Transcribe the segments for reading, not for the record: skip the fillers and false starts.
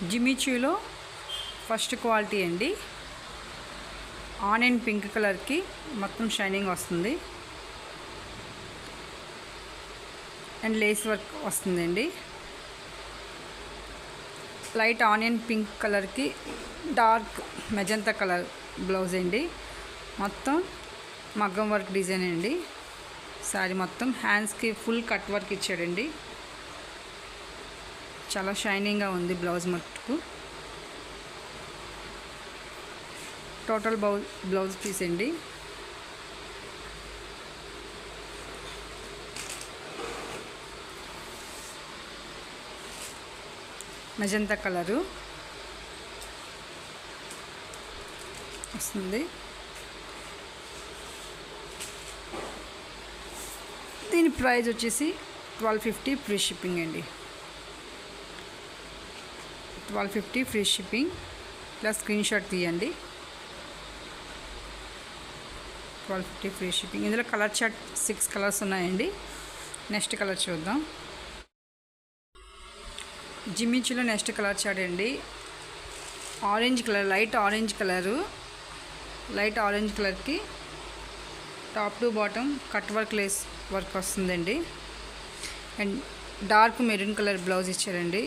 జిమ్మిచూలో first quality అండి. Onion pink కలర్కి మొత్తం షైనింగ్ వస్తుంది అండ్ లేస్ వర్క్ వస్తుందండి. లైట్ ఆనియన్ పింక్ కలర్కి డార్క్ మెజంతా కలర్ బ్లౌజ్ అండి. మొత్తం మగ్గం వర్క్ డిజైన్ అండి. శారీ మొత్తం హ్యాండ్స్కి ఫుల్ కట్ వర్క్ ఇచ్చాడండి. చాలా షైనింగ్గా ఉంది బ్లౌజ్ మట్టుకు. టోటల్ బ్లౌజ్ పీస్ అండి. మెజంతా కలరు వస్తుంది. దీని ప్రైస్ వచ్చేసి 1250 ఫ్రీ షిప్పింగ్ అండి. 1250 ఫ్రీ షిప్పింగ్. ఇలా స్క్రీన్ షాట్ తీయండి. 1250 ఫ్రీ షిప్పింగ్. ఇందులో కలర్ చార్ట్ 6 కలర్స్ ఉన్నాయండి. నెక్స్ట్ కలర్ చూద్దాం. జిమ్మిచూలో నెక్స్ట్ కలర్ చార్ట్ అండి. Orange colour, light orange colour. Light orange కలర్కి top to bottom cut work lace work వస్తుందండి. And dark maroon colour blouse ఇచ్చారండి.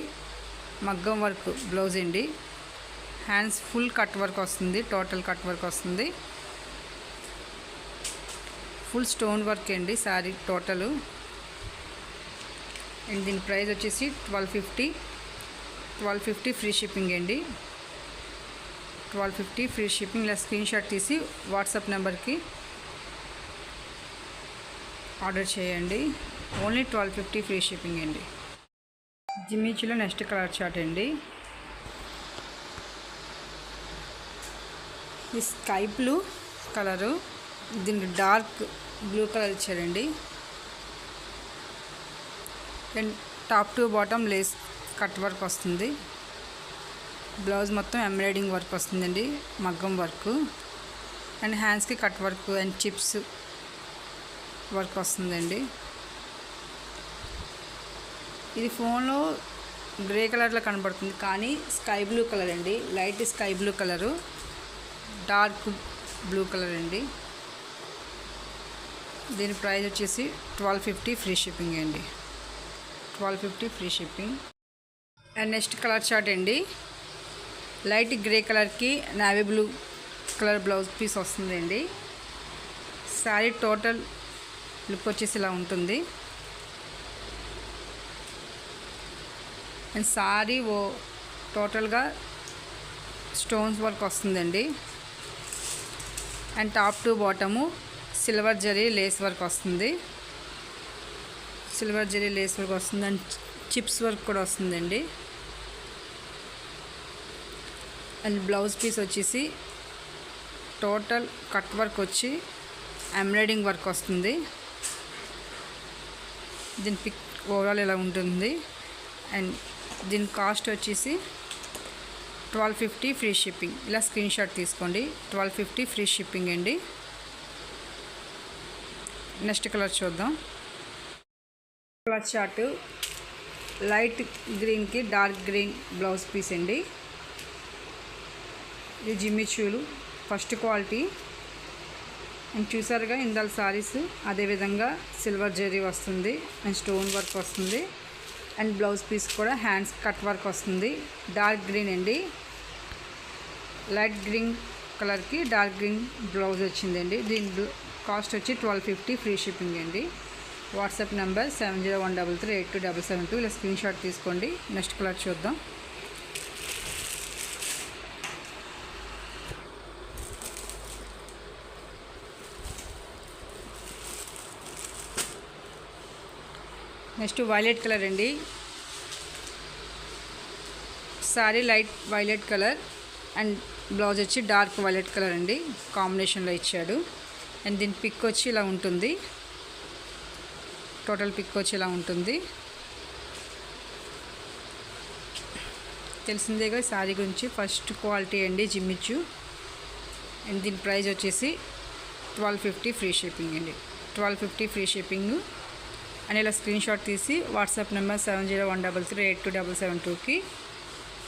మగ్గం వర్క్ బ్లౌజ్ అండి. హ్యాండ్స్ ఫుల్ కట్ వర్క్ వస్తుంది. టోటల్ కట్ వర్క్ వస్తుంది. Full stone work అండి sari total. And దీని price వచ్చేసి 1250 ఫ్రీ షిప్పింగ్ అండి. 1250 ఫ్రీ షిప్పింగ్. ఇలా స్క్రీన్ షాట్ తీసి వాట్సాప్ నెంబర్కి ఆర్డర్ చేయండి. ఓన్లీ 1250 ఫ్రీ షిప్పింగ్ అండి. జిమ్మిచూలో నెక్స్ట్ కలర్ చార్ట్ అండి. ఈ స్కై బ్లూ కలరు, దీనికి డార్క్ బ్లూ కలర్ ఇచ్చారండి. And top to bottom Lay's cut work వస్తుంది. బ్లౌజ్ మొత్తం ఎంబ్రాయిడింగ్ వర్క్ వస్తుందండి, మగ్గం వర్క్. అండ్ హ్యాండ్స్కి cut work and chips work వస్తుందండి. ఇది ఫోన్లో గ్రే కలర్లో కనబడుతుంది కానీ స్కై బ్లూ కలర్ అండి. Light sky blue colour, dark blue colour అండి. దీని ప్రైస్ వచ్చేసి 1250 ఫ్రీ షిప్పింగ్ అండి. 1250 free shipping. And next colour chart అండి. లైట్ గ్రే కలర్కి navy blue colour blouse piece వస్తుందండి. శారీ టోటల్ లుక్ వచ్చేసి ఇలా ఉంటుంది. అండ్ శారీ టోటల్గా స్టోన్స్ వర్క్ వస్తుందండి. And top to bottom silver zari lace work వస్తుంది. సిల్వర్ జరీ లేస్ వర్క్ వస్తుంది అండ్ చిప్స్ వర్క్ కూడా వస్తుందండి. అండ్ బ్లౌజ్ పీస్ వచ్చేసి టోటల్ కట్ వర్క్ వచ్చి ఎంబ్రాయిడింగ్ వర్క్ వస్తుంది. దీని పిక్ ఓవరాల్ ఇలా ఉంటుంది. అండ్ దీని కాస్ట్ వచ్చేసి 1250 ఫ్రీ షిప్పింగ్. ఇలా స్క్రీన్ షాట్ తీసుకోండి. 1250 ఫ్రీ షిప్పింగ్ అండి. నెక్స్ట్ కలర్ చూద్దాం. కలర్ చార్ట్ లైట్ గ్రీన్కి డార్క్ గ్రీన్ బ్లౌజ్ పీస్ అండి. ఇది జిమ్మిచూలు ఫస్ట్ క్వాలిటీ. అండ్ చూసారుగా ఇందాల సారీస్ అదేవిధంగా సిల్వర్ జరీ వస్తుంది అండ్ స్టోన్ వర్క్ వస్తుంది. అండ్ బ్లౌజ్ పీస్ కూడా హ్యాండ్స్ కట్ వర్క్ వస్తుంది. డార్క్ గ్రీన్ అండి. లైట్ గ్రీన్ కలర్కి డార్క్ గ్రీన్ బ్లౌజ్ వచ్చిందండి. దీని కాస్ట్ వచ్చి 1250 ఫ్రీ షిప్పింగ్ అండి. WhatsApp number 7013382772. ఇలా స్క్రీన్ షాట్ తీసుకోండి. నెక్స్ట్ కలర్ చూద్దాం. నెక్స్ట్ వైలెట్ కలర్ అండి. Sorry light violet colour and blouse వచ్చి డార్క్ వైలెట్ కలర్ అండి. కాంబినేషన్లో ఇచ్చాడు. అండ్ దీని పిక్ వచ్చి ఇలా ఉంటుంది. టోటల్ పిక్ వచ్చి ఇలా ఉంటుంది. తెలిసిందేగా సారీ గురించి. ఫస్ట్ క్వాలిటీ అండి జిమ్మిచూ. అండ్ దీని ప్రైస్ వచ్చేసి 1250 ఫ్రీ షిప్పింగ్ అండి. 1250 ఫ్రీ షిప్పింగ్. అండ్ ఇలా స్క్రీన్ షాట్ తీసి వాట్సాప్ నెంబర్ 7013382772కి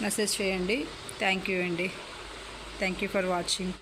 మెసేజ్ చేయండి. థ్యాంక్ యూ అండి. Thank you for watching.